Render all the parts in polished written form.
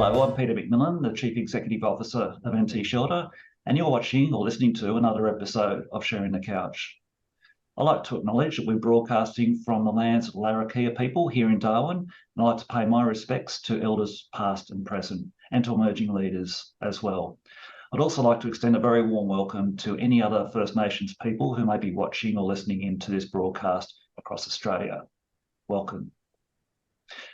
Hello, I'm Peter McMillan, the Chief Executive Officer of NT Shelter, and you're watching or listening to another episode of Sharing the Couch. I'd like to acknowledge that we're broadcasting from the lands of the Larrakia people here in Darwin, and I'd like to pay my respects to elders past and present, and to emerging leaders as well. I'd also like to extend a very warm welcome to any other First Nations people who may be watching or listening in to this broadcast across Australia. Welcome.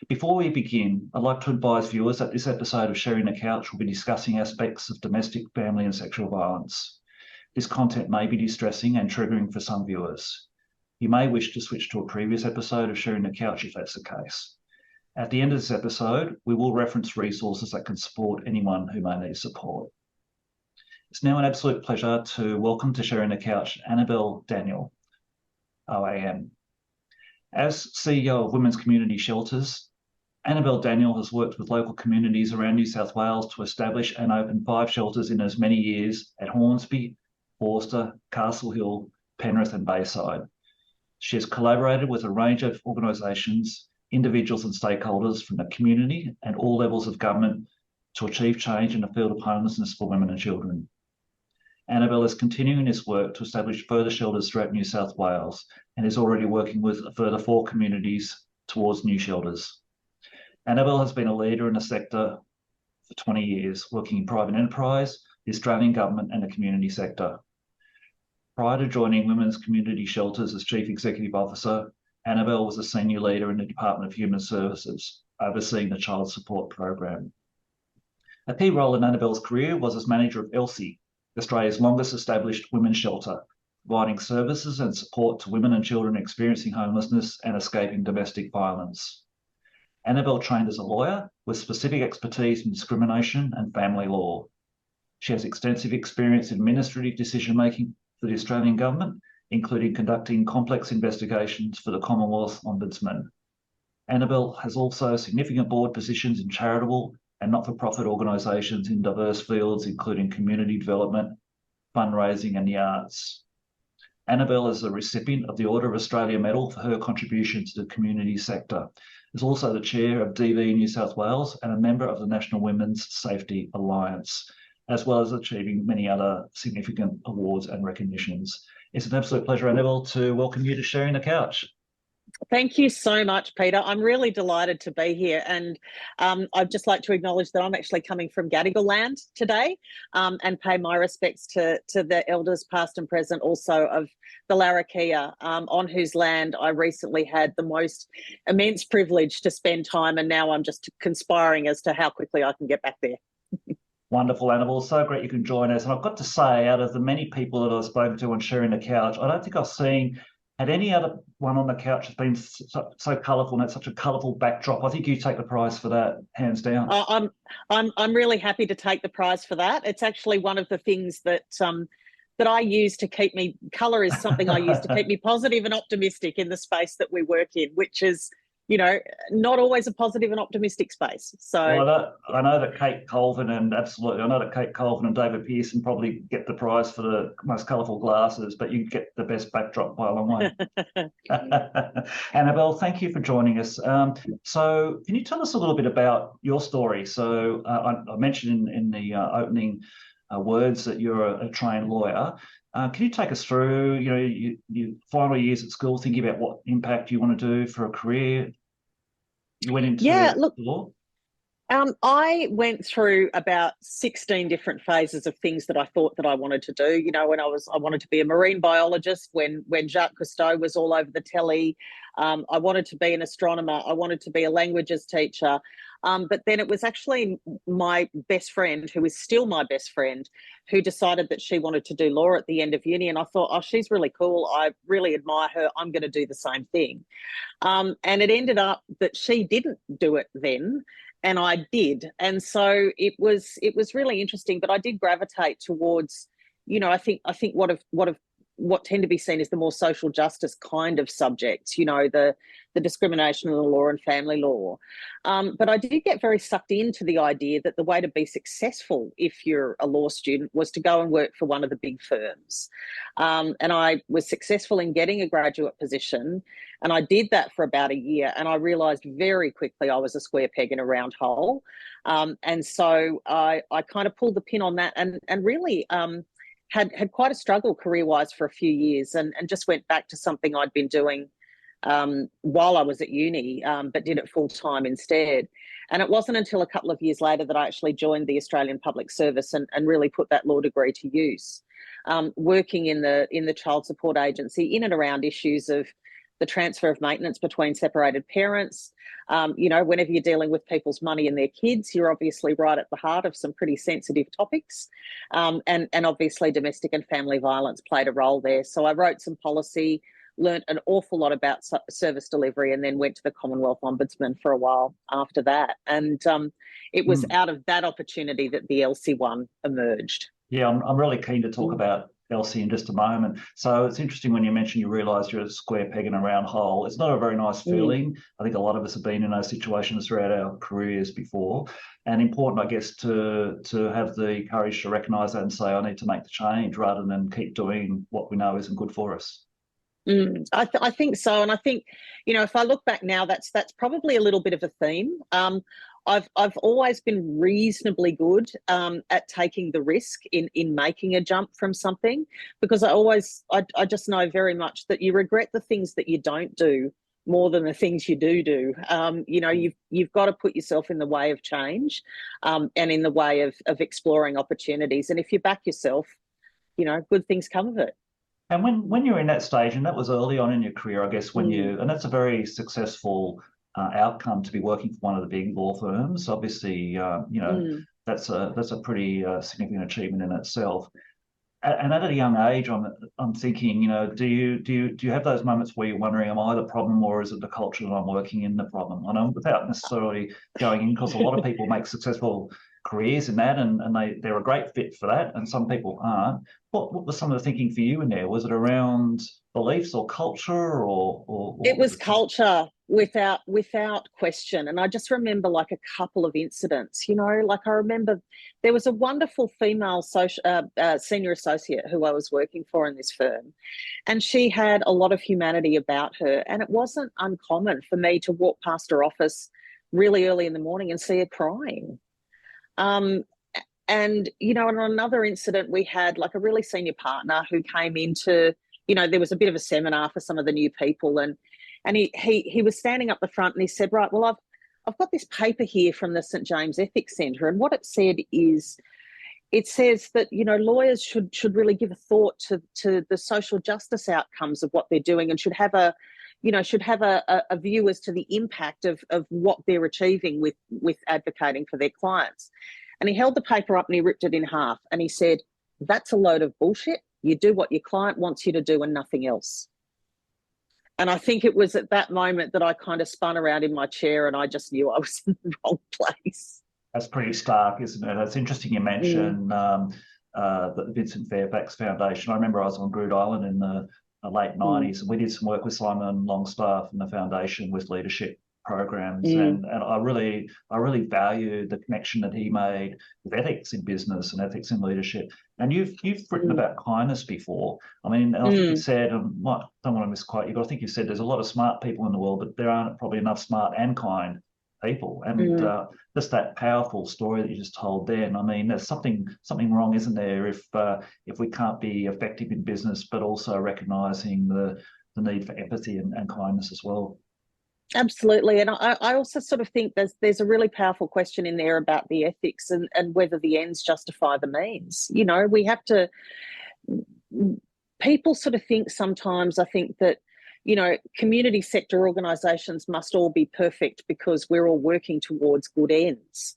Before we begin, I'd like to advise viewers that this episode of Sharing the Couch will be discussing aspects of domestic, family and sexual violence. This content may be distressing and triggering for some viewers. You may wish to switch to a previous episode of Sharing the Couch if that's the case. At the end of this episode, we will reference resources that can support anyone who may need support. It's now an absolute pleasure to welcome to Sharing the Couch Annabelle Daniel, OAM. As CEO of Women's Community Shelters, Annabelle Daniel has worked with local communities around New South Wales to establish and open 5 shelters in as many years at Hornsby, Forster, Castle Hill, Penrith and Bayside. She has collaborated with a range of organisations, individuals and stakeholders from the community and all levels of government to achieve change in the field of homelessness for women and children. Annabelle is continuing this work to establish further shelters throughout New South Wales and is already working with a further 4 communities towards new shelters. Annabelle has been a leader in the sector for 20 years, working in private enterprise, the Australian government and the community sector. Prior to joining Women's Community Shelters as Chief Executive Officer, Annabelle was a senior leader in the Department of Human Services, overseeing the Child Support Program. A key role in Annabelle's career was as manager of Elsie, Australia's longest established women's shelter, providing services and support to women and children experiencing homelessness and escaping domestic violence. Annabelle trained as a lawyer with specific expertise in discrimination and family law. She has extensive experience in administrative decision-making for the Australian government, including conducting complex investigations for the Commonwealth Ombudsman. Annabelle has also significant board positions in charitable and not-for-profit organisations in diverse fields, including community development, fundraising and the arts. Annabelle is a recipient of the Order of Australia Medal for her contribution to the community sector. Is also the chair of DV New South Wales and a member of the National Women's Safety Alliance, as well as achieving many other significant awards and recognitions. It's an absolute pleasure, Annabelle, to welcome you to Sharing the Couch. Thank you so much, Peter. I'm really delighted to be here, and I'd just like to acknowledge that I'm actually coming from Gadigal land today, and pay my respects to the elders past and present, also of the Larrakia, on whose land I recently had the most immense privilege to spend time, and now I'm just conspiring as to how quickly I can get back there. Wonderful, Annabelle. So great you can join us. And I've got to say, out of the many people that I've spoken to on Sharing the Couch, I don't think I've seen had any other one on the couch has been so colourful and had such a colourful backdrop. I think you take the prize for that, hands down. I'm really happy to take the prize for that. It's actually one of the things that that I use to keep me. Colour is something I use to keep me positive and optimistic in the space that we work in, which is, you know, not always a positive and optimistic space. So well, I know that Kate Colvin and David Pearson probably get the prize for the most colourful glasses, but you get the best backdrop by a long way. Annabelle, thank you for joining us. So can you tell us a little bit about your story? So I mentioned in the opening words that you're a trained lawyer. Can you take us through, you know, your final years at school, thinking about what impact you want to do for a career? You went into law? I went through about 16 different phases of things that I thought that I wanted to do. You know, I wanted to be a marine biologist when Jacques Cousteau was all over the telly. I wanted to be an astronomer. I wanted to be a languages teacher. But then it was actually my best friend, who is still my best friend, who decided that she wanted to do law at the end of uni. And I thought, oh, she's really cool. I really admire her. I'm going to do the same thing. And it ended up that she didn't do it then, and I did. And so it was really interesting. But I did gravitate towards, you know, I think what have what tend to be seen as the more social justice kind of subjects, you know, the discrimination in the law and family law. But I did get very sucked into the idea that the way to be successful if you're a law student was to go and work for one of the big firms. And I was successful in getting a graduate position, and I did that for about a year, and I realised very quickly I was a square peg in a round hole. And so I kind of pulled the pin on that and really had quite a struggle career-wise for a few years, and just went back to something I'd been doing while I was at uni, but did it full-time instead. And it wasn't until a couple of years later that I actually joined the Australian Public Service and really put that law degree to use, working in the Child Support Agency in and around issues of the transfer of maintenance between separated parents. You know, whenever you're dealing with people's money and their kids, you're obviously right at the heart of some pretty sensitive topics. And obviously domestic and family violence played a role there. So I wrote some policy, learnt an awful lot about service delivery, and then went to the Commonwealth Ombudsman for a while after that. And it was out of that opportunity that the Elsie one emerged. Yeah, I'm really keen to talk about Elsie in just a moment. So it's interesting when you mention you realise you're a square peg in a round hole. It's not a very nice feeling. I think a lot of us have been in those situations throughout our careers before, and important, I guess, to have the courage to recognise that and say, I need to make the change, rather than keep doing what we know isn't good for us. I think so, and I think, you know, if I look back now, that's probably a little bit of a theme. I've always been reasonably good at taking the risk in making a jump from something, because I just know very much that you regret the things that you don't do more than the things you do. You know, you've got to put yourself in the way of change, and in the way of exploring opportunities. And if you back yourself, you know, good things come of it. And when you're in that stage, and that was early on in your career, I guess, and that's a very successful outcome to be working for one of the big law firms. Obviously, you know, that's a pretty significant achievement in itself. And at a young age, I'm thinking, you know, do you have those moments where you're wondering, am I the problem, or is it the culture that I'm working in the problem? And without necessarily going in, because a lot of people make successful careers in that, and they're a great fit for that, and some people aren't. What was some of the thinking for you in there? Was it around beliefs or culture, or it was culture without question? And I just remember like a couple of incidents, you know, like I remember there was a wonderful female senior associate who I was working for in this firm, and she had a lot of humanity about her, and it wasn't uncommon for me to walk past her office really early in the morning and see her crying. And, you know, on another incident, we had like a really senior partner who came into, you know, there was a bit of a seminar for some of the new people, and he was standing up the front, and he said, right, well, I've got this paper here from the St. James Ethics Centre, and what it said is, it says that, you know, lawyers should really give a thought to the social justice outcomes of what they're doing, and should have a view as to the impact of what they're achieving with advocating for their clients. And he held the paper up and he ripped it in half, and he said, that's a load of bullshit. You do what your client wants you to do and nothing else. And I think it was at that moment that I kind of spun around in my chair, and I just knew I was in the wrong place. That's pretty stark, isn't it? It's interesting you mention the Vincent Fairfax Foundation. I remember I was on Groot Island in the late 90s, and we did some work with Simon Longstaff and the foundation with leadership programs, and I really value the connection that he made with ethics in business and ethics in leadership. And you've written about kindness before. I mean, I think you said, don't want to misquote you, but I think you said there's a lot of smart people in the world, but there aren't probably enough smart and kind people. And just that powerful story that you just told then, I mean, there's something wrong, isn't there, if we can't be effective in business, but also recognising the need for empathy and kindness as well. Absolutely. And I also sort of think there's a really powerful question in there about the ethics and whether the ends justify the means. You know, we have to, people sort of think sometimes, I think that, you know, community sector organisations must all be perfect because we're all working towards good ends.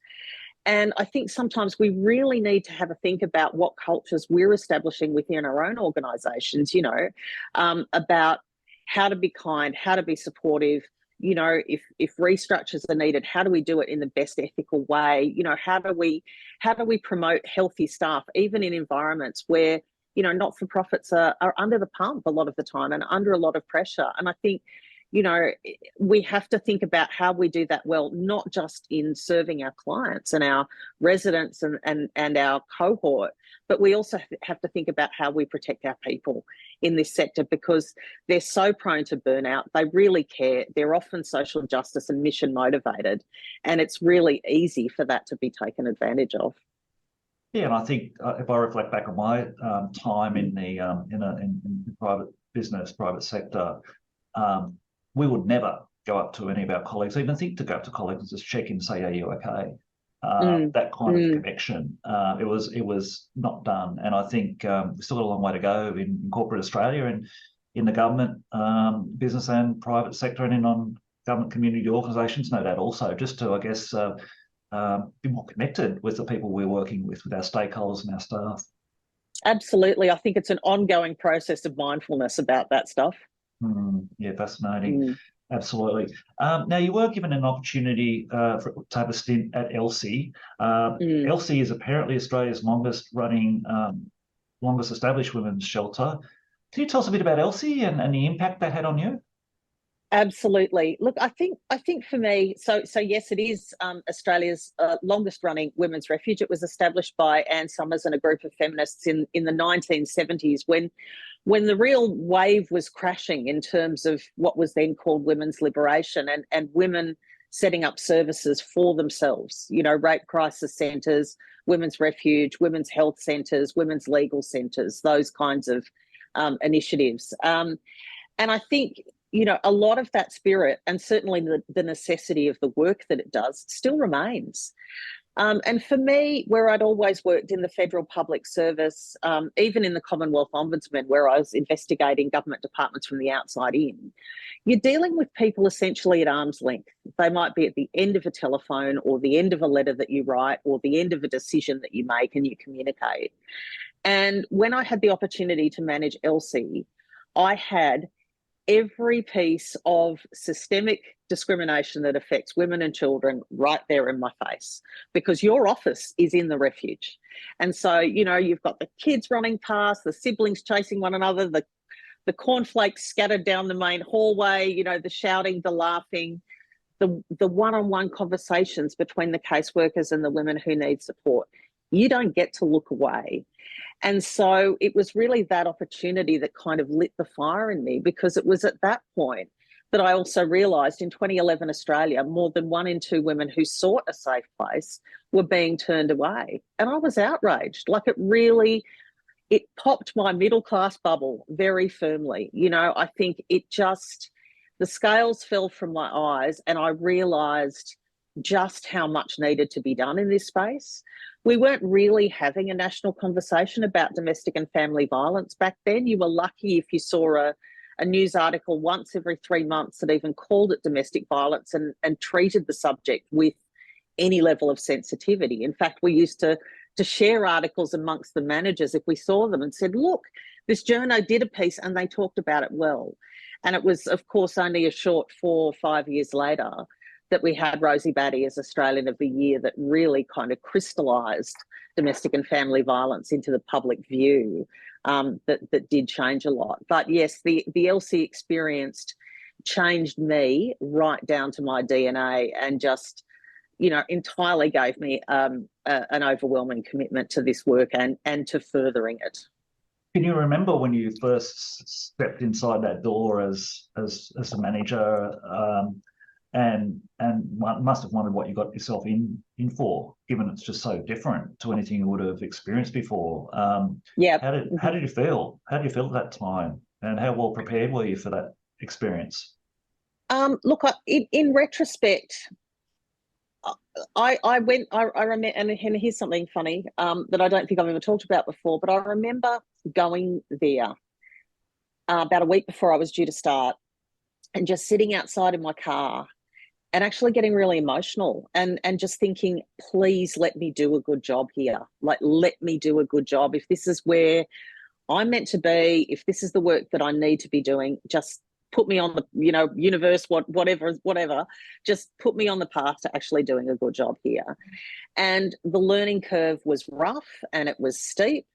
And I think sometimes we really need to have a think about what cultures we're establishing within our own organisations, you know, about how to be kind, how to be supportive. You know, if restructures are needed, how do we do it in the best ethical way? You know, how do we promote healthy staff, even in environments where, not-for-profits are under the pump a lot of the time and under a lot of pressure. And I think, we have to think about how we do that well, not just in serving our clients and our residents and our cohort, but we also have to think about how we protect our people in this sector, because they're so prone to burnout. They really care. They're often social justice and mission motivated, and it's really easy for that to be taken advantage of. Yeah, and I think if I reflect back on my time in the private business, private sector, we would never go up to any of our colleagues, even think to go up to colleagues and just check in and say, "Are you okay?" That kind of connection, it was not done, and I think we've still got a long way to go in corporate Australia and in the government, business and private sector, and in non-government community organisations, no doubt also, just to, I guess, be more connected with the people we're working with our stakeholders and our staff. Absolutely. I think it's an ongoing process of mindfulness about that stuff. Yeah, fascinating. Absolutely. Now, you were given an opportunity to have a stint at Elsie. Elsie is apparently Australia's longest established women's shelter. Can you tell us a bit about Elsie and the impact that had on you? Absolutely. Look, I think for me, so yes, it is Australia's longest running women's refuge. It was established by Anne Summers and a group of feminists in the 1970s when the real wave was crashing in terms of what was then called women's liberation and women setting up services for themselves, rape crisis centres, women's refuge, women's health centres, women's legal centres, those kinds of initiatives. And I think, a lot of that spirit, and certainly the necessity of the work that it does, still remains. And for me, where I'd always worked in the federal public service, even in the Commonwealth Ombudsman, where I was investigating government departments from the outside in, you're dealing with people essentially at arm's length. They might be at the end of a telephone or the end of a letter that you write or the end of a decision that you make and you communicate. And when I had the opportunity to manage Elsie, I had every piece of systemic discrimination that affects women and children right there in my face, because your office is in the refuge. And so, you've got the kids running past, the siblings chasing one another, the cornflakes scattered down the main hallway, the shouting, the laughing, the one-on-one conversations between the caseworkers and the women who need support. You don't get to look away. And so it was really that opportunity that kind of lit the fire in me, because it was at that point that I also realised in 2011 Australia, more than 1 in 2 women who sought a safe place were being turned away. And I was outraged. Like, it popped my middle class bubble very firmly. I think the scales fell from my eyes and I realised just how much needed to be done in this space. We weren't really having a national conversation about domestic and family violence back then. You were lucky if you saw a news article once every 3 months that even called it domestic violence and treated the subject with any level of sensitivity. In fact, we used to share articles amongst the managers if we saw them and said, look, this journo did a piece and they talked about it well. And it was, of course, only a short 4 or 5 years later that we had Rosie Batty as Australian of the Year that really kind of crystallised domestic and family violence into the public view, that did change a lot. But yes, the Elsie experience changed me right down to my DNA and just, entirely gave me an overwhelming commitment to this work and to furthering it. Can you remember when you first stepped inside that door as a manager? And must have wondered what you got yourself in for, given it's just so different to anything you would have experienced before. Yeah. How did you feel? How did you feel at that time? And how well prepared were you for that experience? Look, in retrospect, I remember, and here's something funny that I don't think I've ever talked about before, but I remember going there about a week before I was due to start and just sitting outside in my car and actually getting really emotional and just thinking, please let me do a good job here. Like, let me do a good job. If this is where I'm meant to be, if this is the work that I need to be doing, just put me on the, universe, whatever, just put me on the path to actually doing a good job here. And the learning curve was rough and it was steep.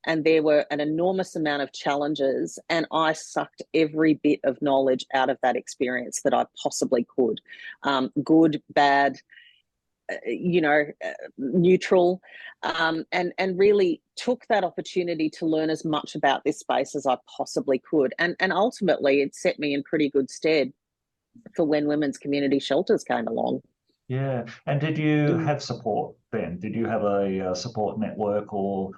and there were an enormous amount of challenges, and I sucked every bit of knowledge out of that experience that I possibly could, good, bad, neutral, and really took that opportunity to learn as much about this space as I possibly could. And ultimately, it set me in pretty good stead for when women's community shelters came along. Yeah. And did you have support then? Did you have a support network or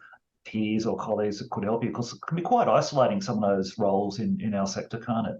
peers or colleagues that could help you? Because it can be quite isolating, some of those roles in our sector, can't it?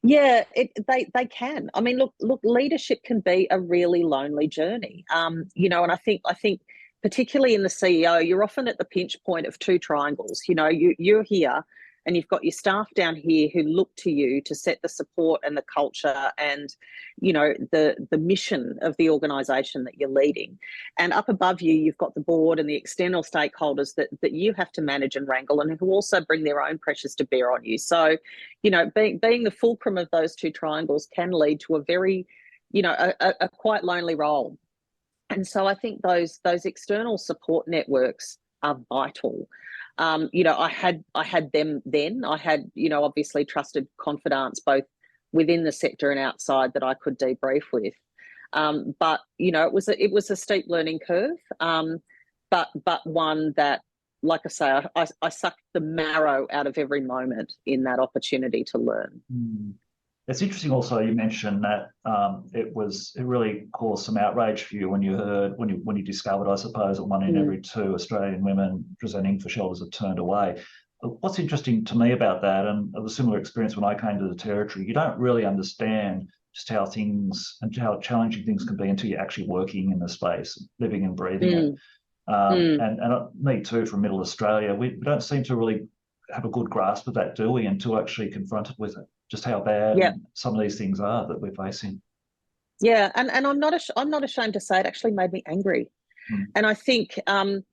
Yeah, they can. I mean, look, leadership can be a really lonely journey. And I think particularly in the CEO, you're often at the pinch point of two triangles. You're here, and you've got your staff down here who look to you to set the support and the culture and the mission of the organisation that you're leading. And up above you, you've got the board and the external stakeholders that you have to manage and wrangle, and who also bring their own pressures to bear on you. So, being the fulcrum of those two triangles can lead to a very, a quite lonely role. And so I think those external support networks are vital. I had them then. I had, obviously trusted confidants both within the sector and outside that I could debrief with. But it was a steep learning curve, but one that, like I say, I sucked the marrow out of every moment in that opportunity to learn. It's interesting also you mentioned that it really caused some outrage for you when you discovered, I suppose, that 1 in every 2 Australian women presenting for shelters have turned away. What's interesting to me about that, and a similar experience when I came to the Territory, you don't really understand just how things and how challenging things can be until you're actually working in the space, living and breathing it. And me too, from Middle Australia, we don't seem to really have a good grasp of that, do we? Until actually confronted with it, just how bad some of these things are that we're facing. Yeah, and I'm not ashamed to say it actually made me angry. And I think and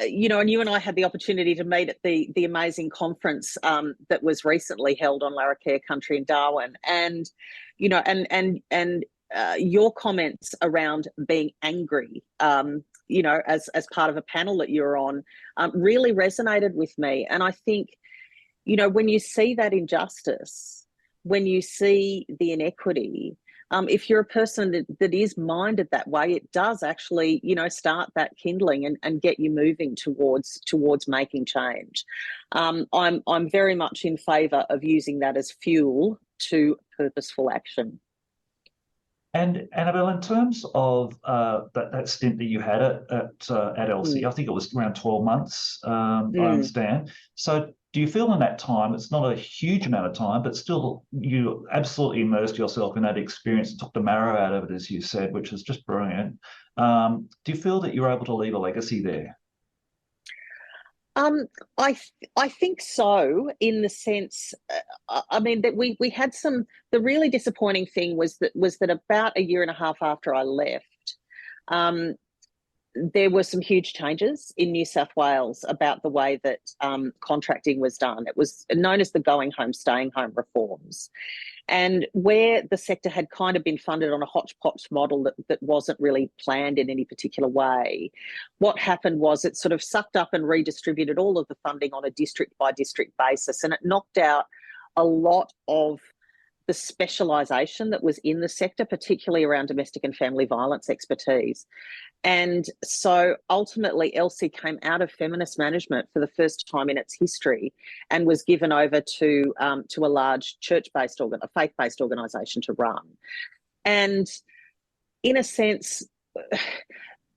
you and I had the opportunity to meet at the amazing conference that was recently held on Larrakia country in Darwin, and your comments around being angry, as part of a panel that you're on, really resonated with me. And I think, when you see that injustice, when you see the inequity, if you're a person that is minded that way, it does actually, start that kindling and get you moving towards making change. I'm very much in favour of using that as fuel to purposeful action. And Annabelle, in terms of that stint that you had at Elsie, I think it was around 12 months, I understand. So do you feel in that time, it's not a huge amount of time, but still you absolutely immersed yourself in that experience and took the marrow out of it, as you said, which is just brilliant. Do you feel that you're able to leave a legacy there? I think so, in the sense, I mean, that we had the really disappointing thing was that about a year and a half after I left, there were some huge changes in New South Wales about the way that contracting was done. It was known as the going home, staying home reforms. And where the sector had kind of been funded on a hodgepodge model that wasn't really planned in any particular way, what happened was it sort of sucked up and redistributed all of the funding on a district by district basis. And it knocked out a lot of the specialisation that was in the sector, particularly around domestic and family violence expertise. And so ultimately, Elsie came out of feminist management for the first time in its history and was given over to a large church-based, a faith-based organisation to run. And in a sense,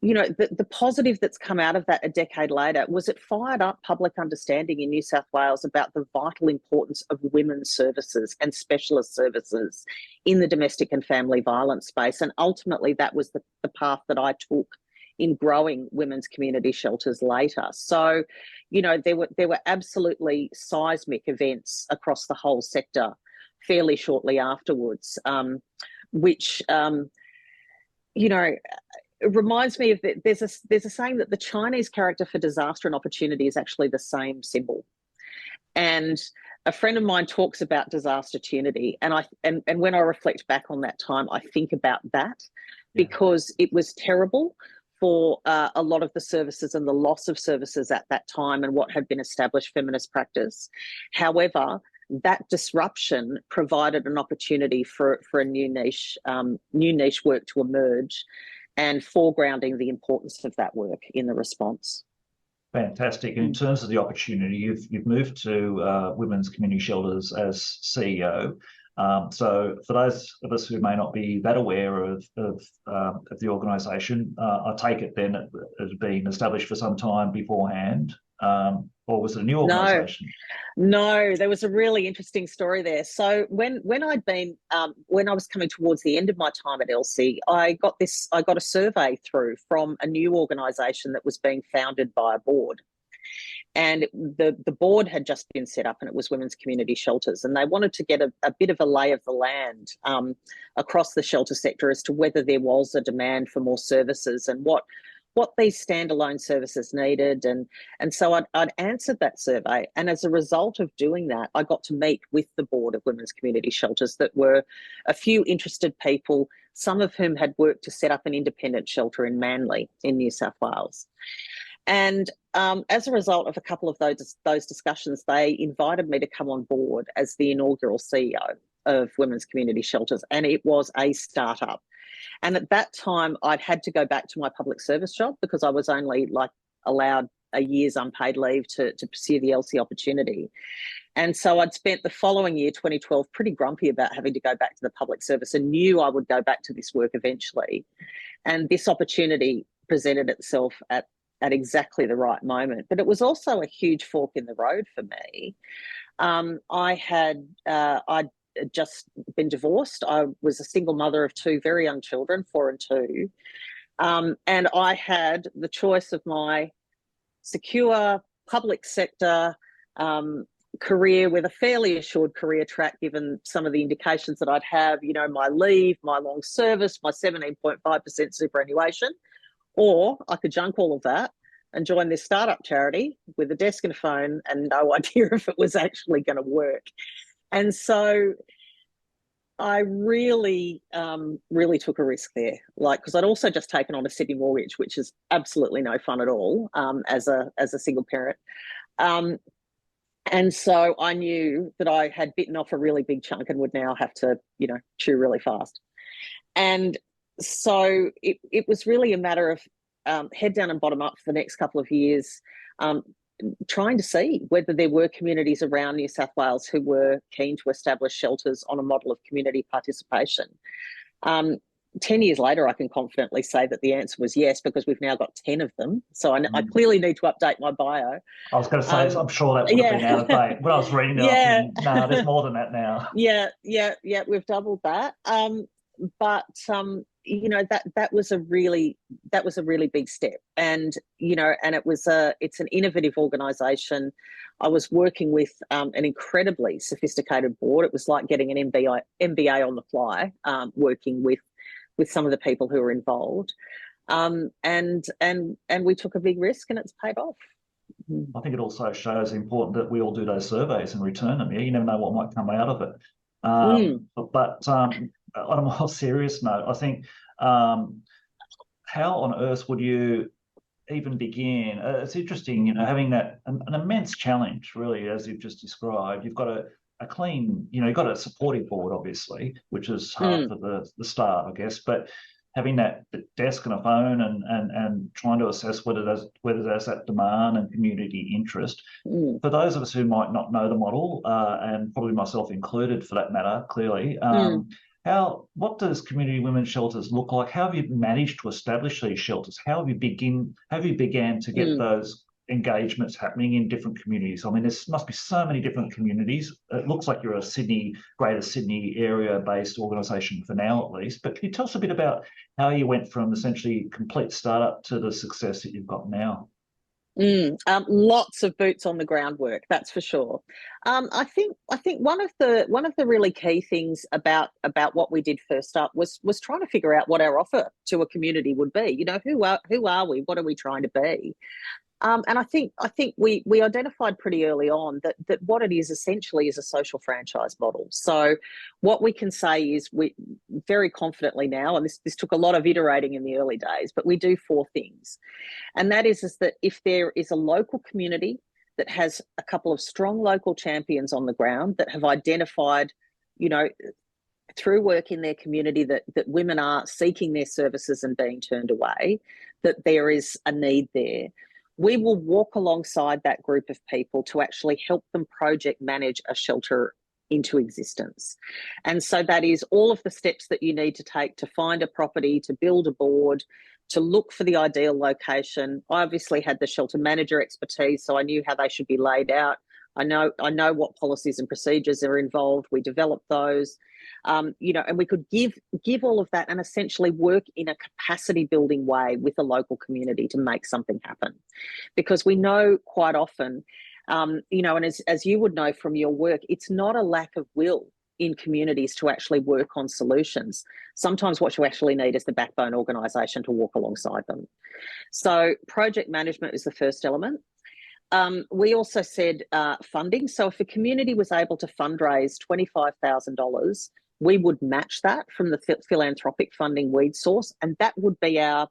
the positive that's come out of that a decade later was it fired up public understanding in New South Wales about the vital importance of women's services and specialist services in the domestic and family violence space. And ultimately, that was the path that I took in growing women's community shelters later. So, there were absolutely seismic events across the whole sector fairly shortly afterwards, which, it reminds me of that. There's a saying that the Chinese character for disaster and opportunity is actually the same symbol. And a friend of mine talks about disaster-tunity, and when I reflect back on that time, I think about that, because it was terrible for a lot of the services and the loss of services at that time and what had been established feminist practice. However, that disruption provided an opportunity for a new niche work to emerge, and foregrounding the importance of that work in the response. Fantastic. And in terms of the opportunity, you've moved to women's community shelters as CEO. So for those of us who may not be that aware of the organisation, I take it then it had been established for some time beforehand, or was it a new organisation? No, there was a really interesting story there. So when I was coming towards the end of my time at Elsie, I got a survey through from a new organisation that was being founded by a board. And the board had just been set up, and it was women's community shelters, and they wanted to get a bit of a lay of the land across the shelter sector as to whether there was a demand for more services and what these standalone services needed. And so I'd answered that survey, and as a result of doing that, I got to meet with the board of women's community shelters that were a few interested people, some of whom had worked to set up an independent shelter in Manly in New South Wales. And as a result of a couple of those discussions, they invited me to come on board as the inaugural CEO of Women's Community Shelters, and it was a startup. And at that time, I'd had to go back to my public service job because I was only allowed a year's unpaid leave to pursue the Elsie opportunity. And so I'd spent the following year, 2012, pretty grumpy about having to go back to the public service, and knew I would go back to this work eventually. And this opportunity presented itself at exactly the right moment. But it was also a huge fork in the road for me. I'd just been divorced. I was a single mother of two very young children, 4 and 2. And I had the choice of my secure public sector career with a fairly assured career track, given some of the indications that I'd have, my leave, my long service, my 17.5% superannuation. Or I could junk all of that and join this startup charity with a desk and a phone and no idea if it was actually going to work. And so I really took a risk there, because I'd also just taken on a Sydney mortgage, which is absolutely no fun at all as a single parent. And so I knew that I had bitten off a really big chunk and would now have to, chew really fast. And so it was really a matter of head down and bottom up for the next couple of years, trying to see whether there were communities around New South Wales who were keen to establish shelters on a model of community participation. 10 years later, I can confidently say that the answer was yes, because we've now got 10 of them. So I clearly need to update my bio. I was going to say, I'm sure that would have been out of date. When I was reading it, no, there's more than that now. Yeah, we've doubled that. But that was a really big step, and and it's an innovative organisation. I was working with an incredibly sophisticated board. It was like getting an MBA on the fly, working with some of the people who were involved, and we took a big risk, and it's paid off. I think it also shows important that we all do those surveys and return them. You never know what might come out of it. But on a more serious note, I think how on earth would you even begin? It's interesting, having that an immense challenge, really, as you've just described. You've got a clean, you've got a supportive board, obviously, which is hard for the start, I guess, but having that desk and a phone and trying to assess whether there's that demand and community interest. For those of us who might not know the model, and probably myself included for that matter, clearly, what does community women's shelters look like? How have you managed to establish these shelters? How have you began to get those engagements happening in different communities? I mean, there must be so many different communities. It looks like you're a Greater Sydney area-based organisation for now, at least. But can you tell us a bit about how you went from essentially complete startup to the success that you've got now? Lots of boots on the ground work, that's for sure. I think one of the really key things about what we did first up was trying to figure out what our offer to a community would be. Who are we? What are we trying to be? And I think we identified pretty early on that what it is essentially is a social franchise model. So what we can say is we very confidently now, and this took a lot of iterating in the early days, but we do four things. And that is that if there is a local community that has a couple of strong local champions on the ground that have identified, you know, through work in their community that women are seeking their services and being turned away, that there is a need there. We will walk alongside that group of people to actually help them project manage a shelter into existence. And so that is all of the steps that you need to take to find a property, to build a board, to look for the ideal location. I obviously had the shelter manager expertise, so I knew how they should be laid out. I know what policies and procedures are involved. We developed those. And we could give all of that and essentially work in a capacity building way with the local community to make something happen. Because we know quite often, and as you would know from your work, it's not a lack of will in communities to actually work on solutions. Sometimes what you actually need is the backbone organisation to walk alongside them. So project management is the first element. We also said funding. So if a community was able to fundraise $25,000, we would match that from the philanthropic funding we'd source, and that would be our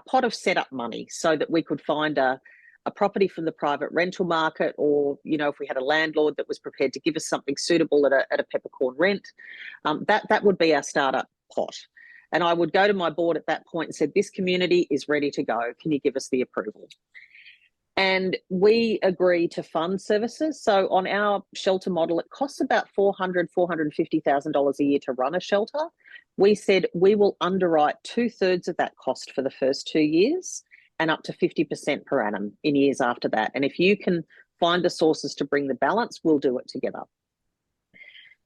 pot of setup money so that we could find a property from the private rental market, or, if we had a landlord that was prepared to give us something suitable at a peppercorn rent, that would be our startup pot. And I would go to my board at that point and said, this community is ready to go. Can you give us the approval? And we agree to fund services. So on our shelter model, it costs about $400,000, $450,000 a year to run a shelter. We said we will underwrite 2/3 of that cost for the first 2 years and up to 50% per annum in years after that. And if you can find the sources to bring the balance, we'll do it together.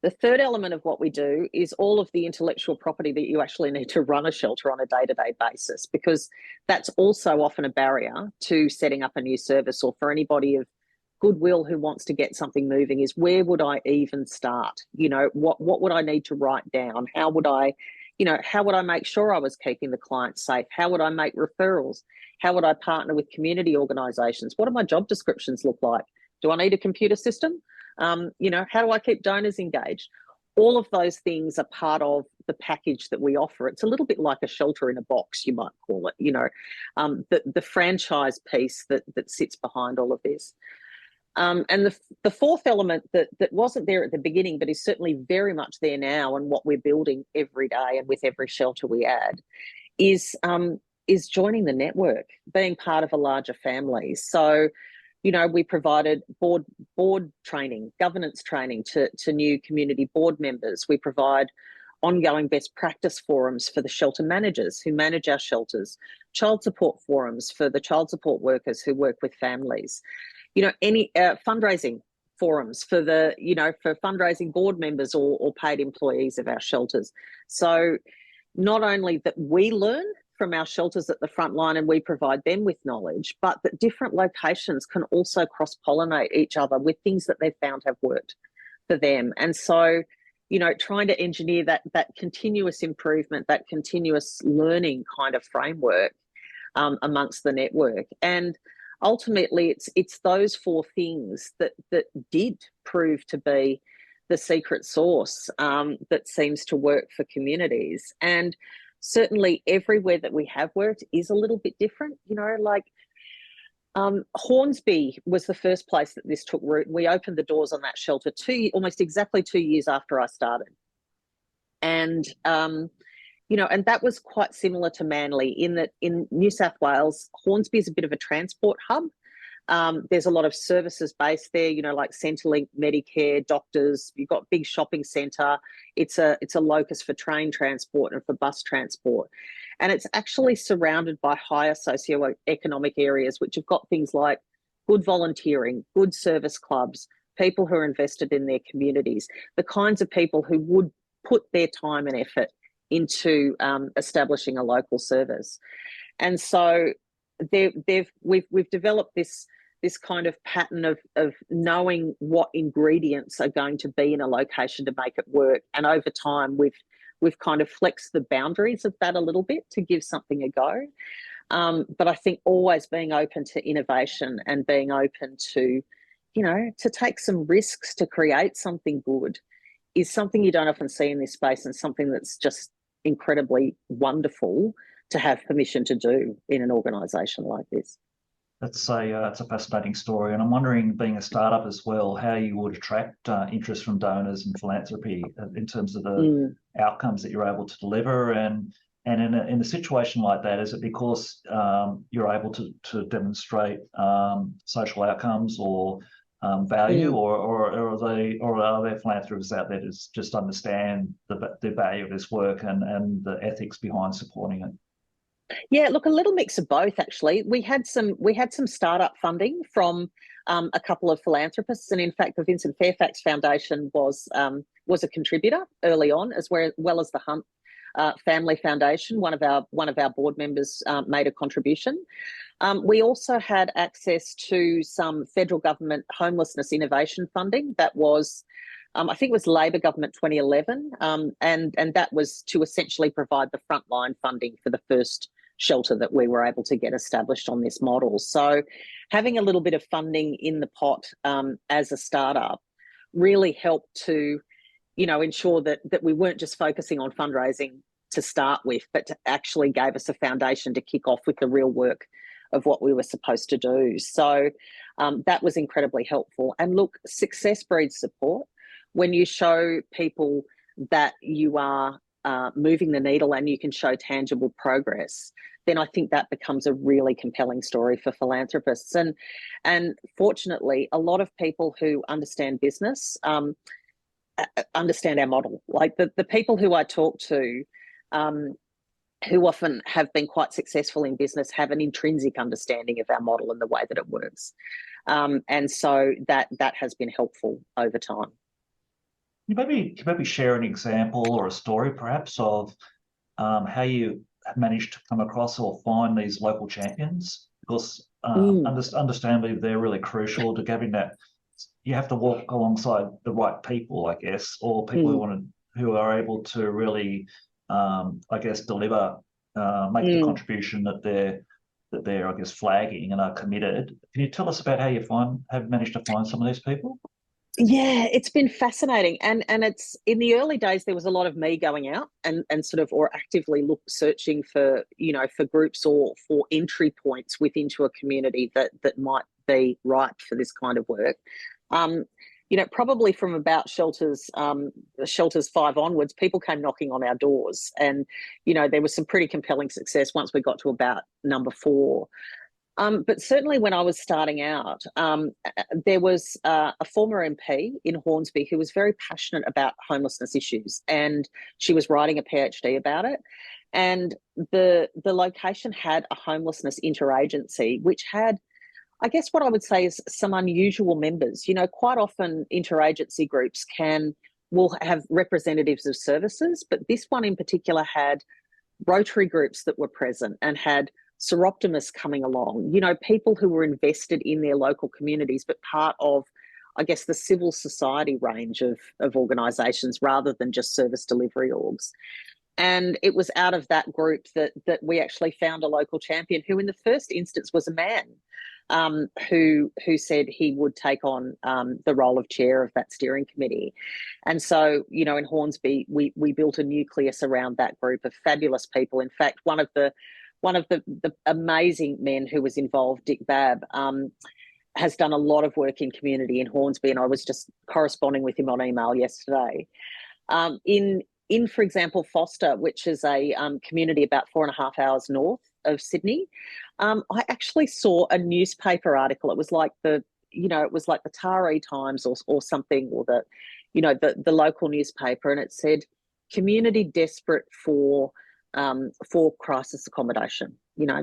The third element of what we do is all of the intellectual property that you actually need to run a shelter on a day-to-day basis, because that's also often a barrier to setting up a new service, or for anybody of goodwill who wants to get something moving, is where would I even start? What would I need to write down? How would I make sure I was keeping the client safe? How would I make referrals? How would I partner with community organisations? What do my job descriptions look like? Do I need a computer system? How do I keep donors engaged? All of those things are part of the package that we offer. It's a little bit like a shelter in a box, you might call it, the franchise piece that sits behind all of this. And the fourth element that wasn't there at the beginning, but is certainly very much there now, and what we're building every day and with every shelter we add, is joining the network, being part of a larger family. So, we provided board training, governance training to new community board members. We provide ongoing best practice forums for the shelter managers who manage our shelters, child support forums for the child support workers who work with families, any fundraising forums for for fundraising board members or paid employees of our shelters. So not only that we learn from our shelters at the front line and we provide them with knowledge, but that different locations can also cross-pollinate each other with things that they've found have worked for them. And so, trying to engineer that continuous improvement, that continuous learning kind of framework amongst the network. And ultimately, it's those four things that did prove to be the secret sauce that seems to work for communities. And certainly everywhere that we have worked is a little bit different, Hornsby was the first place that this took root. We opened the doors on that shelter almost exactly 2 years after I started. And, and that was quite similar to Manly in that in New South Wales, Hornsby is a bit of a transport hub. There's a lot of services based there, like Centrelink, Medicare, doctors. You've got big shopping centre. It's a locus for train transport and for bus transport. And it's actually surrounded by higher socioeconomic areas, which have got things like good volunteering, good service clubs, people who are invested in their communities, the kinds of people who would put their time and effort into establishing a local service. And so we've developed this kind of pattern of knowing what ingredients are going to be in a location to make it work. And over time, we've kind of flexed the boundaries of that a little bit to give something a go. But I think always being open to innovation and being open to, to take some risks to create something good is something you don't often see in this space, and something that's just incredibly wonderful to have permission to do in an organisation like this. It's a fascinating story, and I'm wondering, being a startup as well, how you would attract interest from donors and philanthropy in terms of the outcomes that you're able to deliver, and in a situation like that, is it because you're able to demonstrate social outcomes or value, or are there philanthropists out there to just understand the value of this work and the ethics behind supporting it? Yeah, look, a little mix of both actually. We had some startup funding from a couple of philanthropists, and in fact, the Vincent Fairfax Foundation was a contributor early on, as well as the Hunt Family Foundation. One of our board members made a contribution. We also had access to some federal government homelessness innovation funding that was, I think it was Labor government 2011, and that was to essentially provide the frontline funding for the first shelter that we were able to get established on this model. So having a little bit of funding in the pot as a startup really helped to, ensure that we weren't just focusing on fundraising to start with, but to actually gave us a foundation to kick off with the real work of what we were supposed to do. So that was incredibly helpful. And look, success breeds support. When you show people that you are moving the needle and you can show tangible progress, then I think that becomes a really compelling story for philanthropists. And fortunately, a lot of people who understand business understand our model. Like the people who I talk to, who often have been quite successful in business, have an intrinsic understanding of our model and the way that it works. And so that has been helpful over time. Can you maybe share an example or a story perhaps of how you managed to come across or find these local champions? Because understandably, they're really crucial to having that. You have to walk alongside the right people, I guess, or people who are able to really, I guess, deliver, make the contribution that they're, I guess, flagging and are committed. Can you tell us about how you have managed to find some of these people? Yeah, it's been fascinating. And it's in the early days, there was a lot of me going out and sort of, or actively searching for, for groups or for entry points into a community that might be right for this kind of work. Probably from about shelters 5 onwards, people came knocking on our doors, and, there was some pretty compelling success once we got to about number 4. But certainly when I was starting out, there was a former MP in Hornsby who was very passionate about homelessness issues, and she was writing a PhD about it. And the location had a homelessness interagency, which had, I guess what I would say, is some unusual members. Quite often interagency groups will have representatives of services, but this one in particular had Rotary groups that were present and had seroptimists coming along, people who were invested in their local communities, but part of, I guess, the civil society range of organisations rather than just service delivery orgs. And it was out of that group that we actually found a local champion who in the first instance was a man, who said he would take on the role of chair of that steering committee. And so, in Hornsby, we built a nucleus around that group of fabulous people. In fact, one of the amazing men who was involved, Dick Babb, has done a lot of work in community in Hornsby, and I was just corresponding with him on email yesterday. In, for example, Foster, which is a community about 4.5 hours north of Sydney, I actually saw a newspaper article. It was like the Taree Times or something, or the local newspaper, and it said community desperate for crisis accommodation,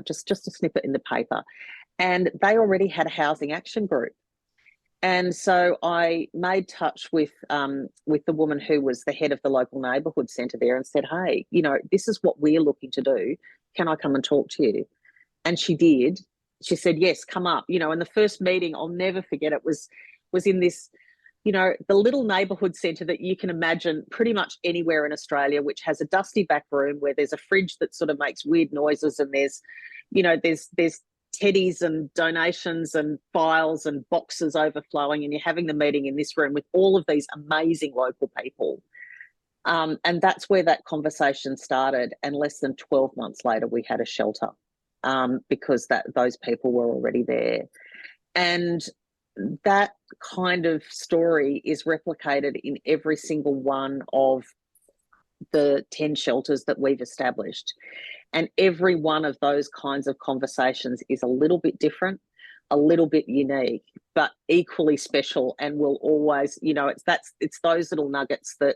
just a snippet in the paper. And they already had a housing action group. And so I made touch with the woman who was the head of the local neighbourhood centre there and said, hey, this is what we're looking to do. Can I come and talk to you? And she did. She said, yes, come up. And the first meeting, I'll never forget, it was in this, the little neighbourhood centre that you can imagine pretty much anywhere in Australia, which has a dusty back room where there's a fridge that sort of makes weird noises, and there's, there's teddies and donations and files and boxes overflowing, and you're having the meeting in this room with all of these amazing local people. And that's where that conversation started. And less than 12 months later, we had a shelter because those people were already there. And that kind of story is replicated in every single one of the 10 shelters that we've established. And every one of those kinds of conversations is a little bit different, a little bit unique, but equally special, and will always, it's those little nuggets that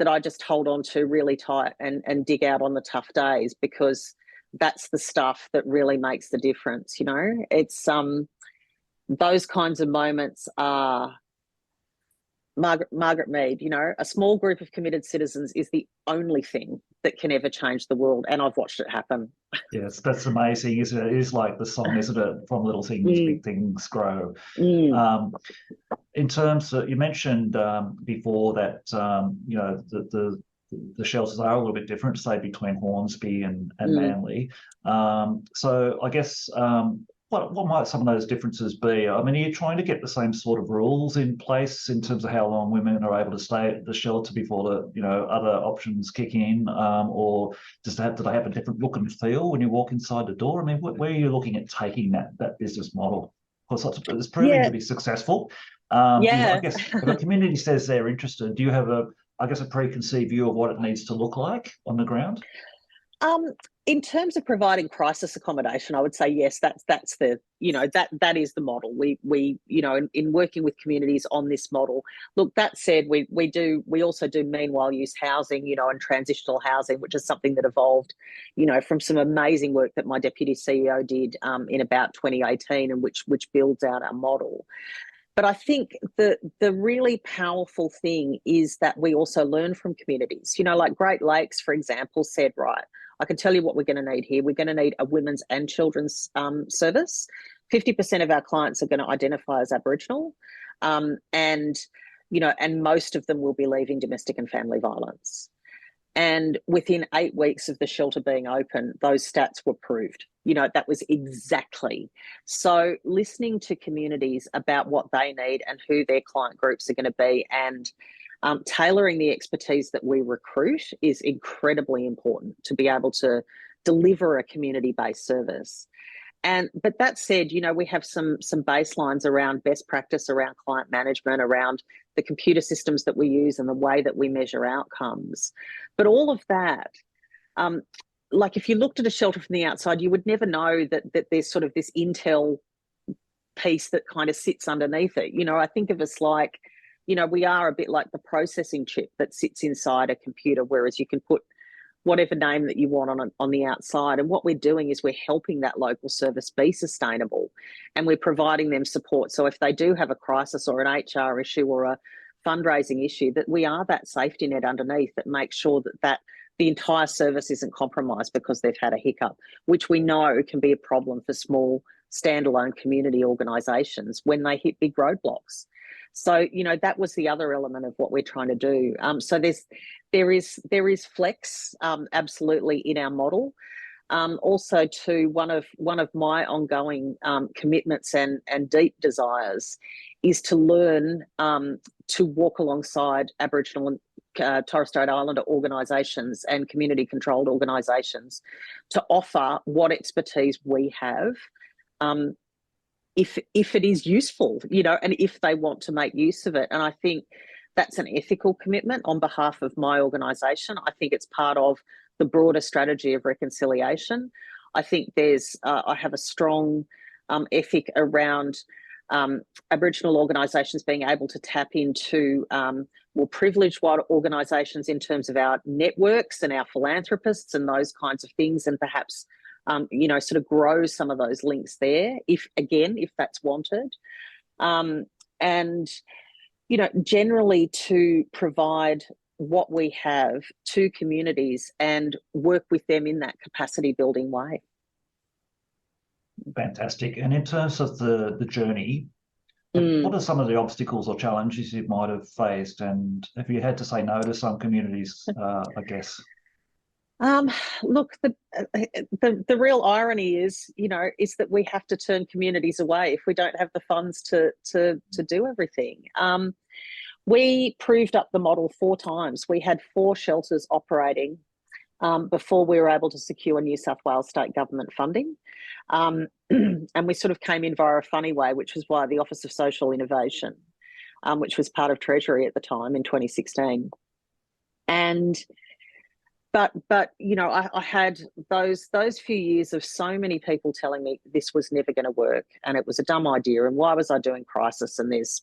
I just hold on to really tight and dig out on the tough days, because that's the stuff that really makes the difference. It's those kinds of moments are Margaret Mead, a small group of committed citizens is the only thing that can ever change the world, and I've watched it happen. Yes, that's amazing, isn't it? It is like the song, isn't it? From little things, big things grow. In terms of, you mentioned before that the shelters are a little bit different, say between Hornsby and Manly. So I guess what might some of those differences be? I mean, are you trying to get the same sort of rules in place in terms of how long women are able to stay at the shelter before the other options kick in, or do they have a different look and feel when you walk inside the door? I mean, where are you looking at taking that business model? Of course, it's proving to be successful. I guess if a community says they're interested, do you have a preconceived view of what it needs to look like on the ground? In terms of providing crisis accommodation, I would say yes. That's the that is the model. We in working with communities on this model. Look, that said, we also do meanwhile use housing, and transitional housing, which is something that evolved, from some amazing work that my deputy CEO did in about 2018, and which builds out our model. But I think the really powerful thing is that we also learn from communities. Like Great Lakes, for example, said, right, I can tell you what we're going to need here. We're going to need a women's and children's service. 50% of our clients are going to identify as Aboriginal, and most of them will be leaving domestic and family violence. And within 8 weeks of the shelter being open, those stats were proved. That was exactly. So listening to communities about what they need and who their client groups are going to be, and tailoring the expertise that we recruit is incredibly important to be able to deliver a community-based service. But that said, we have some baselines around best practice, around client management, around the computer systems that we use and the way that we measure outcomes. But all of that, like if you looked at a shelter from the outside, you would never know that there's sort of this intel piece that kind of sits underneath it. I think of us like, we are a bit like the processing chip that sits inside a computer, whereas you can put whatever name that you want on the outside. And what we're doing is we're helping that local service be sustainable, and we're providing them support. So if they do have a crisis or an HR issue or a fundraising issue, that we are that safety net underneath that makes sure that the entire service isn't compromised because they've had a hiccup, which we know can be a problem for small standalone community organisations when they hit big roadblocks. So, that was the other element of what we're trying to do. So there is flex, absolutely, in our model. Also, to one of my ongoing commitments and deep desires is to learn to walk alongside Aboriginal and Torres Strait Islander organisations and community-controlled organisations to offer what expertise we have, if it is useful, and if they want to make use of it. And I think that's an ethical commitment on behalf of my organisation. I think it's part of the broader strategy of reconciliation. I think I have a strong ethic around Aboriginal organisations being able to tap into more privileged organisations in terms of our networks and our philanthropists and those kinds of things, and perhaps sort of grow some of those links there, if that's wanted. And, generally to provide what we have to communities and work with them in that capacity building way. Fantastic. And in terms of the journey, what are some of the obstacles or challenges you might have faced? And have you had to say no to some communities, I guess? Look, the real irony is that we have to turn communities away if we don't have the funds to do everything. We proved up the model 4 times. We had 4 shelters operating before we were able to secure New South Wales state government funding. And we sort of came in via a funny way, which was via the Office of Social Innovation, which was part of Treasury at the time in 2016. But I had those few years of so many people telling me this was never going to work and it was a dumb idea and why was I doing crisis, and there's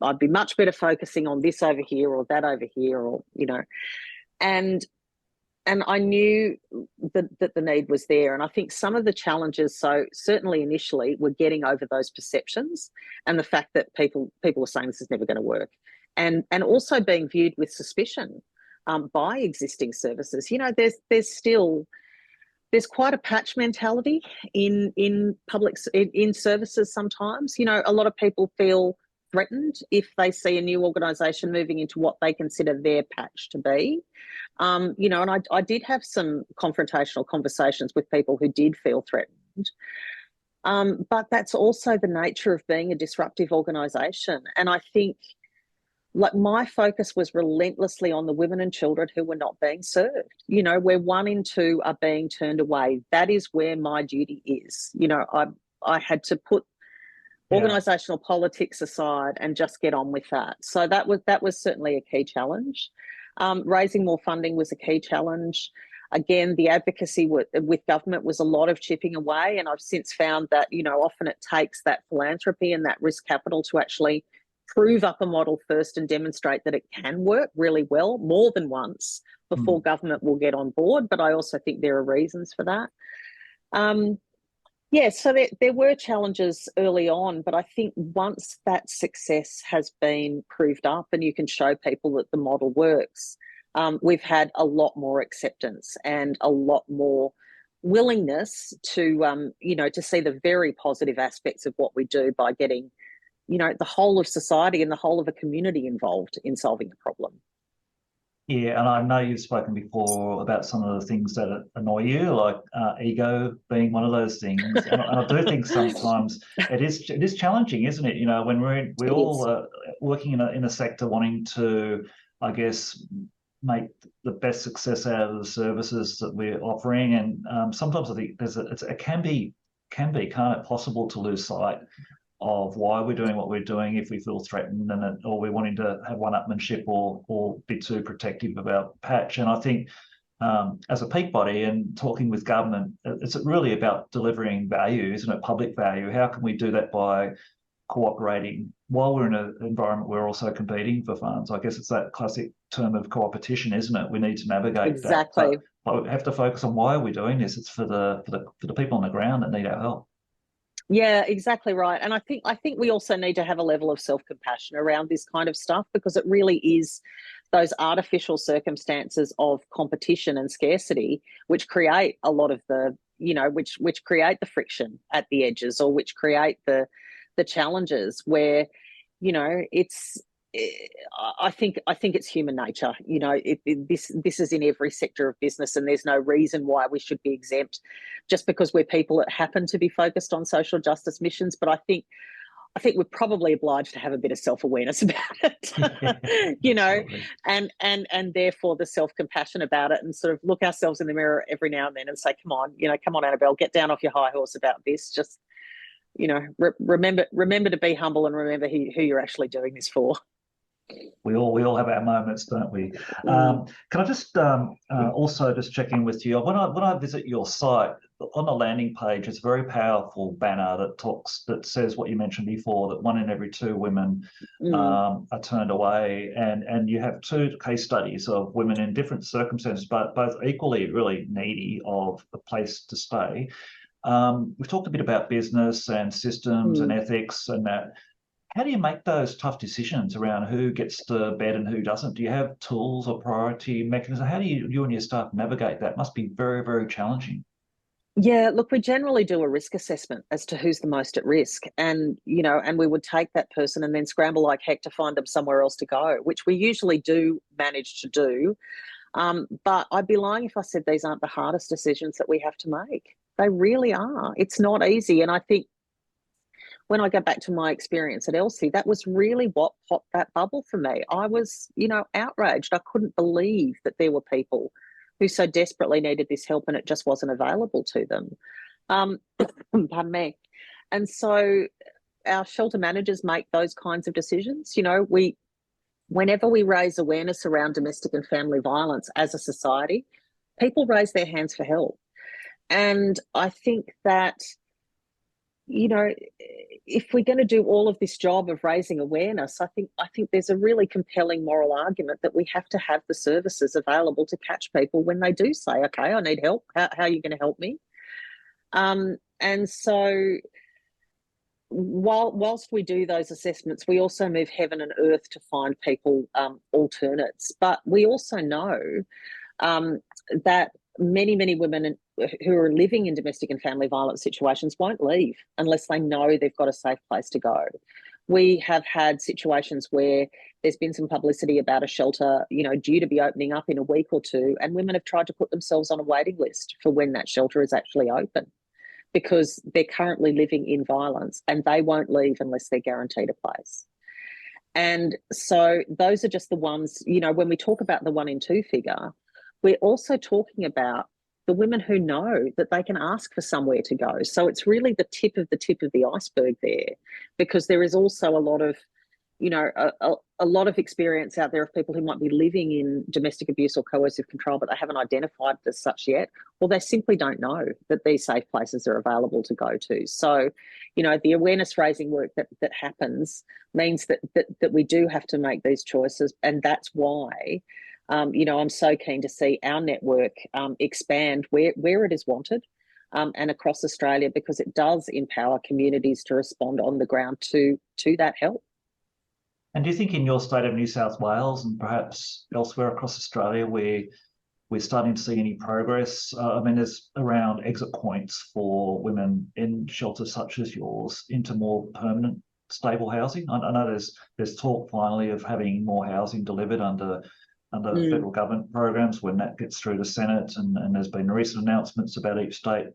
I'd be much better focusing on this over here or that over here, or and I knew that the need was there. And I think some of the challenges, so certainly initially, were getting over those perceptions and the fact that people were saying this is never going to work, and also being viewed with suspicion by existing services. There's quite a patch mentality in services sometimes. A lot of people feel threatened if they see a new organisation moving into what they consider their patch to be. And I did have some confrontational conversations with people who did feel threatened. But that's also the nature of being a disruptive organisation. And I think my focus was relentlessly on the women and children who were not being served. Where 1 in 2 are being turned away, that is where my duty is. I had to put organisational politics aside and just get on with that. So that was certainly a key challenge. Raising more funding was a key challenge. Again, the advocacy with government was a lot of chipping away, and I've since found that often it takes that philanthropy and that risk capital to actually prove up a model first and demonstrate that it can work really well more than once before government will get on board. But I also think there are reasons for that. So there were challenges early on, but I think once that success has been proved up and you can show people that the model works, we've had a lot more acceptance and a lot more willingness to see the very positive aspects of what we do by getting the whole of society and the whole of a community involved in solving the problem. Yeah, and I know you've spoken before about some of the things that annoy you, like ego being one of those things. And I do think sometimes it is challenging, isn't it? When we're all working in a sector wanting to, I guess, make the best success out of the services that we're offering, and sometimes I think it can be, can't it, possible to lose sight of why we're doing what we're doing if we feel threatened or we're wanting to have one-upmanship or be too protective about patch. And I think as a peak body and talking with government, it's really about delivering value, isn't it? Public value. How can we do that by cooperating while we're in an environment we're also competing for funds? I guess it's that classic term of co-opetition, isn't it? We need to navigate exactly. But we have to focus on why we're doing this. It's for the people on the ground that need our help. Yeah, exactly right. And I think we also need to have a level of self-compassion around this kind of stuff, because it really is those artificial circumstances of competition and scarcity which create a lot of the, which create the friction at the edges, or which create the challenges where, I think it's human nature. This is in every sector of business, and there's no reason why we should be exempt just because we're people that happen to be focused on social justice missions. But I think we're probably obliged to have a bit of self-awareness about it, and therefore the self-compassion about it, and sort of look ourselves in the mirror every now and then and say, come on, Annabelle, get down off your high horse about this. Just, remember to be humble and remember who you're actually doing this for. We all have our moments, don't we? Can I just also just check in with you? When I visit your site, on the landing page, it's a very powerful banner that says what you mentioned before, that 1 in every 2 women are turned away, and you have 2 case studies of women in different circumstances, but both equally really needy of a place to stay. We've talked a bit about business and systems and ethics and that. How do you make those tough decisions around who gets the bed and who doesn't? Do you have tools or priority mechanisms? How do you and your staff navigate that? It must be very, very challenging. Yeah, look, we generally do a risk assessment as to who's the most at risk, and we would take that person and then scramble like heck to find them somewhere else to go, which we usually do manage to do. But I'd be lying if I said these aren't the hardest decisions that we have to make. They really are. It's not easy. And I think when I go back to my experience at Elsie, that was really what popped that bubble for me. I was, outraged. I couldn't believe that there were people who so desperately needed this help and it just wasn't available to them. Pardon me. And so our shelter managers make those kinds of decisions. Whenever we raise awareness around domestic and family violence as a society, people raise their hands for help. And I think that, if we're going to do all of this job of raising awareness, I think there's a really compelling moral argument that we have to have the services available to catch people when they do say, okay, I need help. How are you going to help me? And so whilst we do those assessments, we also move heaven and earth to find people alternates. But we also know that many women who are living in domestic and family violence situations won't leave unless they know they've got a safe place to go. We have had situations where there's been some publicity about a shelter, due to be opening up in a week or two, and women have tried to put themselves on a waiting list for when that shelter is actually open, because they're currently living in violence and they won't leave unless they're guaranteed a place. And so those are just the ones, when we talk about the 1 in 2 figure, we're also talking about the women who know that they can ask for somewhere to go. So it's really the tip of the iceberg there, because there is also a lot of, a lot of experience out there of people who might be living in domestic abuse or coercive control, but they haven't identified it as such yet, or they simply don't know that these safe places are available to go to. So, the awareness raising work that happens means that we do have to make these choices, and that's why I'm so keen to see our network expand where it is wanted and across Australia, because it does empower communities to respond on the ground to that help. And do you think in your state of New South Wales and perhaps elsewhere across Australia where we're starting to see any progress? There's around exit points for women in shelters such as yours into more permanent, stable housing. I know there's talk finally of having more housing delivered under federal government programs when that gets through the Senate, and there's been recent announcements about each state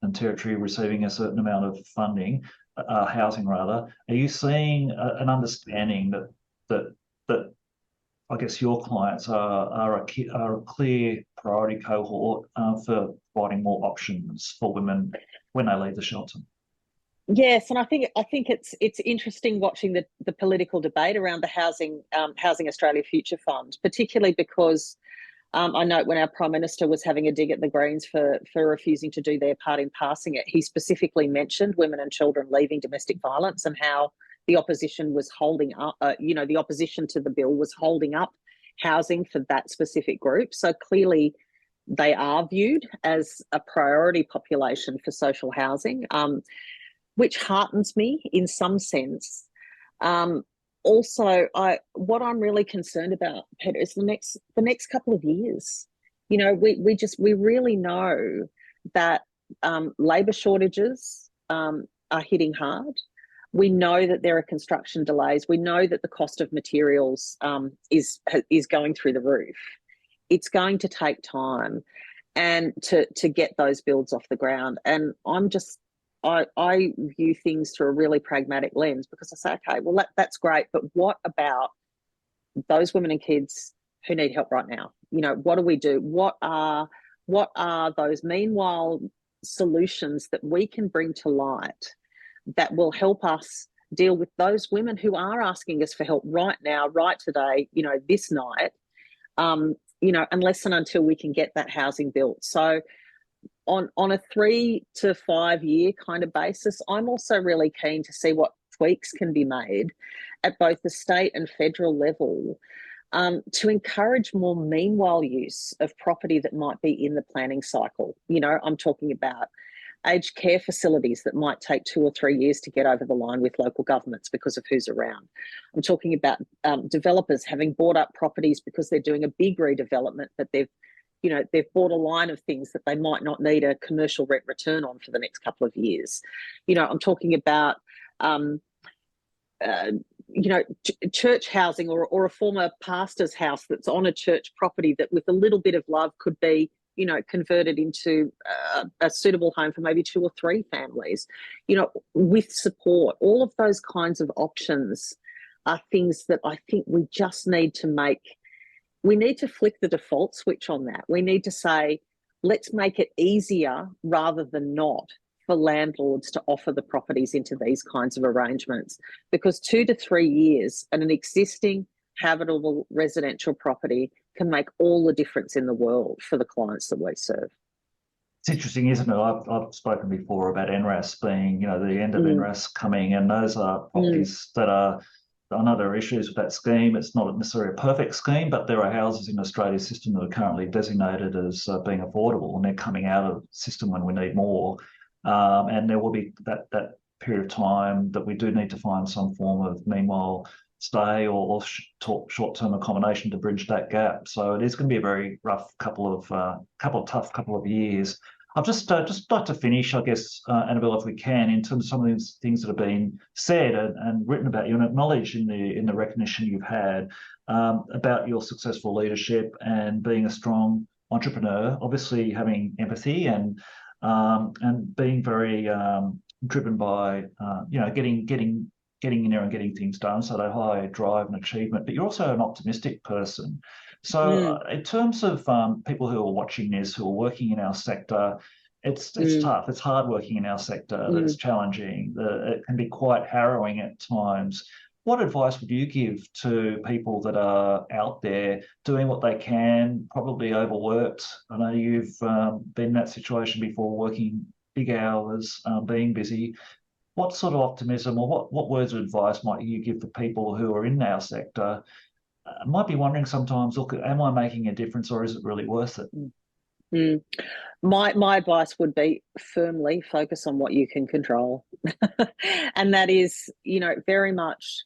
and territory receiving a certain amount of funding, housing rather. Are you seeing an understanding that I guess your clients are a clear priority cohort for providing more options for women when they leave the shelter? Yes, and I think it's interesting watching the political debate around the Housing Australia Future Fund, particularly because I note when our Prime Minister was having a dig at the Greens for refusing to do their part in passing it, he specifically mentioned women and children leaving domestic violence and how the opposition was holding up, the opposition to the bill was holding up housing for that specific group. So clearly they are viewed as a priority population for social housing, which heartens me in some sense. Also, what I'm really concerned about, Peter, is the next couple of years. We really know that labour shortages are hitting hard. We know that there are construction delays. We know that the cost of materials is going through the roof. It's going to take time, and to get those builds off the ground. And I view things through a really pragmatic lens, because I say, okay, well, that's great, but what about those women and kids who need help right now? What do we do? What are those meanwhile solutions that we can bring to light that will help us deal with those women who are asking us for help right now, right today, this night, unless and until we can get that housing built. So on a 3 to 5 year kind of basis, I'm also really keen to see what tweaks can be made at both the state and federal level to encourage more meanwhile use of property that might be in the planning cycle. I'm talking about aged care facilities that might take 2 or 3 years to get over the line with local governments because of who's around. I'm talking about developers having bought up properties because they're doing a big redevelopment, but they've bought a line of things that they might not need a commercial rent return on for the next couple of years. I'm talking about church housing or a former pastor's house that's on a church property that with a little bit of love could be, converted into a suitable home for maybe 2 or 3 families, with support. All of those kinds of options are things that I think we just need to make. We need to flick the default switch on that. We need to say, let's make it easier rather than not for landlords to offer the properties into these kinds of arrangements, because 2 to 3 years at an existing habitable residential property can make all the difference in the world for the clients that we serve. It's interesting, isn't it? I've spoken before about NRAS being, the end of NRAS coming, and those are properties that are, I know there are issues with that scheme. It's not necessarily a perfect scheme, but there are houses in Australia's system that are currently designated as being affordable, and they're coming out of the system when we need more. And there will be that period of time that we do need to find some form of meanwhile stay or short-term accommodation to bridge that gap. So it is going to be a very rough couple of years. I've just like to finish, I guess, Annabelle, if we can, in terms of some of these things that have been said and written about you and acknowledged in the recognition you've had about your successful leadership and being a strong entrepreneur, obviously having empathy and being very driven by getting in there and getting things done, so that high drive and achievement. But you're also an optimistic person. So in terms of people who are watching this, who are working in our sector, it's tough. It's hard working in our sector. It's challenging. It can be quite harrowing at times. What advice would you give to people that are out there doing what they can, probably overworked? I know you've been in that situation before, working big hours, being busy. What sort of optimism or what words of advice might you give to people who are in our sector? Might be wondering sometimes, look, am I making a difference, or is it really worth it? My advice would be firmly focus on what you can control. And that is, very much,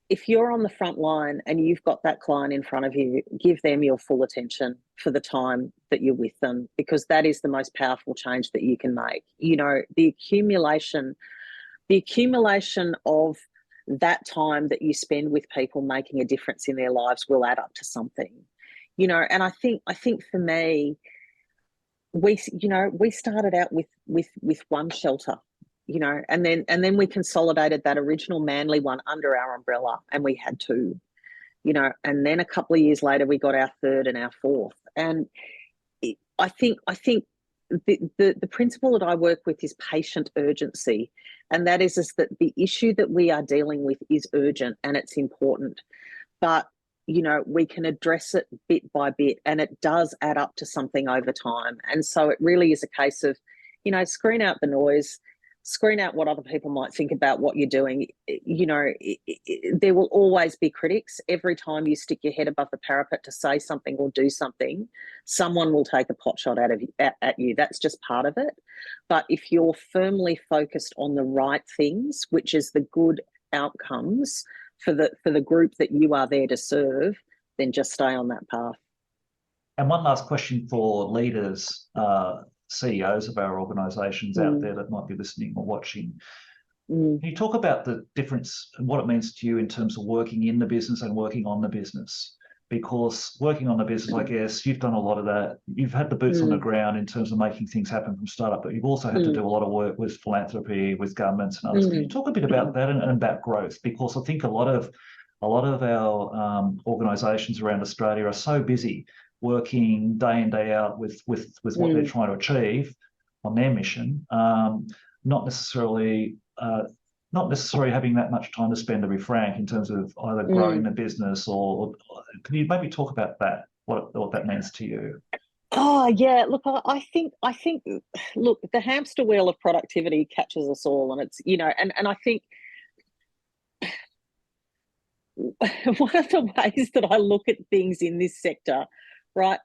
if you're on the front line and you've got that client in front of you, give them your full attention for the time that you're with them, because that is the most powerful change that you can make. The accumulation of that time that you spend with people making a difference in their lives will add up to something. And I think for me, we started out with one shelter, and then we consolidated that original Manly one under our umbrella, and we had 2, and then a couple of years later we got our 3rd and our 4th. And I think the principle that I work with is patient urgency, and that is that the issue that we are dealing with is urgent and it's important, but we can address it bit by bit, and it does add up to something over time. And so it really is a case of, screen out the noise, screen out what other people might think about what you're doing. There will always be critics. Every time you stick your head above the parapet to say something or do something, someone will take a pot shot at you. That's just part of it. But if you're firmly focused on the right things, which is the good outcomes for the group that you are there to serve, then just stay on that path. And one last question for leaders, CEOs of our organisations out there that might be listening or watching. Can you talk about the difference and what it means to you in terms of working in the business and working on the business? Because working on the business, I guess, you've done a lot of that. You've had the boots on the ground in terms of making things happen from startup, but you've also had to do a lot of work with philanthropy, with governments and others. Can you talk a bit about that and about growth? Because I think a lot of our organisations around Australia are so busy working day in, day out with what they're trying to achieve on their mission, not necessarily having that much time to spend, to be frank, in terms of either growing the business or can you maybe talk about that, what that means to you? Oh, yeah. Look, I think, look, the hamster wheel of productivity catches us all, and it's, and I think one of the ways that I look at things in this sector, right,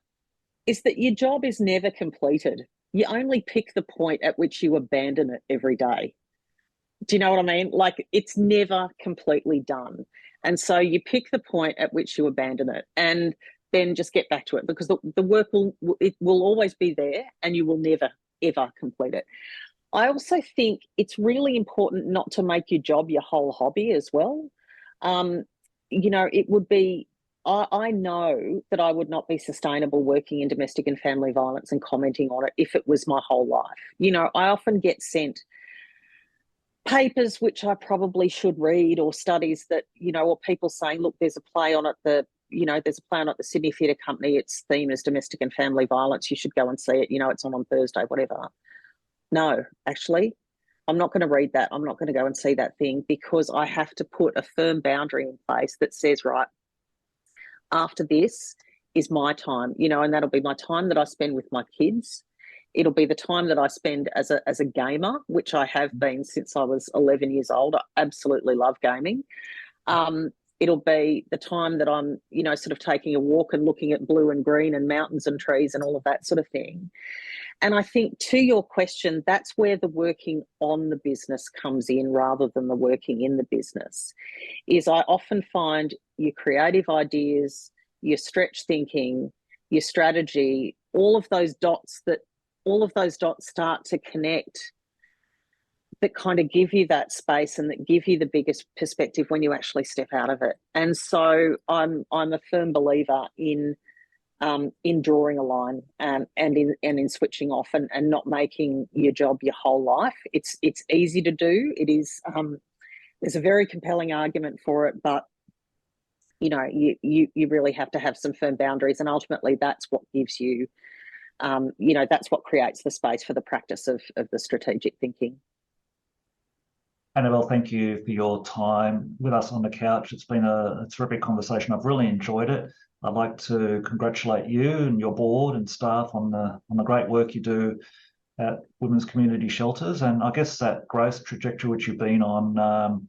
is that your job is never completed. You only pick the point at which you abandon it every day. Do you know what I mean? Like, it's never completely done. And so you pick the point at which you abandon it and then just get back to it, because the work will always be there and you will never, ever complete it. I also think it's really important not to make your job your whole hobby as well. It would be, I know that I would not be sustainable working in domestic and family violence and commenting on it if it was my whole life. I often get sent papers which I probably should read, or studies that, or people saying, look, there's a play on at the Sydney Theatre Company. Its theme is domestic and family violence. You should go and see it. It's on Thursday, whatever. No, actually, I'm not going to read that. I'm not going to go and see that thing, because I have to put a firm boundary in place that says, right, after this is my time, and that'll be my time that I spend with my kids. It'll be the time that I spend as a gamer, which I have been since I was 11 years old. I absolutely love gaming. It'll be the time that I'm, sort of taking a walk and looking at blue and green and mountains and trees and all of that sort of thing. And I think, to your question, that's where the working on the business comes in rather than the working in the business. Is I often find your creative ideas, your stretch thinking, your strategy, all of those dots start to connect, that kind of give you that space and that give you the biggest perspective when you actually step out of it. And so I'm a firm believer in drawing a line, and in switching off and not making your job your whole life. It's easy to do. It is. There's a very compelling argument for it, but you really have to have some firm boundaries, and ultimately that's what gives you. That's what creates the space for the practice of the strategic thinking. Annabelle, thank you for your time with us on the couch. It's been a terrific conversation. I've really enjoyed it. I'd like to congratulate you and your board and staff on the great work you do at women's community shelters. And I guess that growth trajectory which you've been on,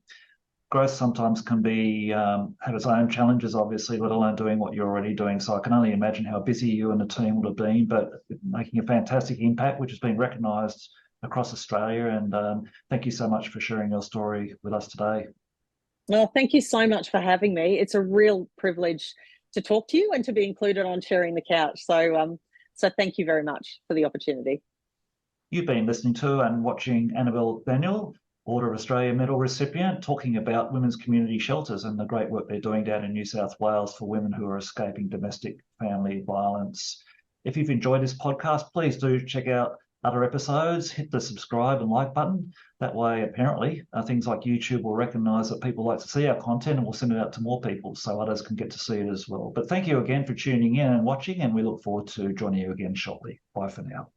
growth sometimes can be have its own challenges, obviously, let alone doing what you're already doing. So I can only imagine how busy you and the team would have been, but making a fantastic impact, which has been recognised across Australia. And thank you so much for sharing your story with us today. Well, thank you so much for having me. It's a real privilege to talk to you and to be included on Sharing the Couch. So thank you very much for the opportunity. You've been listening to and watching Annabelle Daniel, Order of Australia Medal recipient, talking about women's community shelters and the great work they're doing down in New South Wales for women who are escaping domestic family violence. If you've enjoyed this podcast, please do check out other episodes, hit the subscribe and like button. That way, apparently, things like YouTube will recognise that people like to see our content, and we'll send it out to more people so others can get to see it as well. But thank you again for tuning in and watching, and we look forward to joining you again shortly. Bye for now.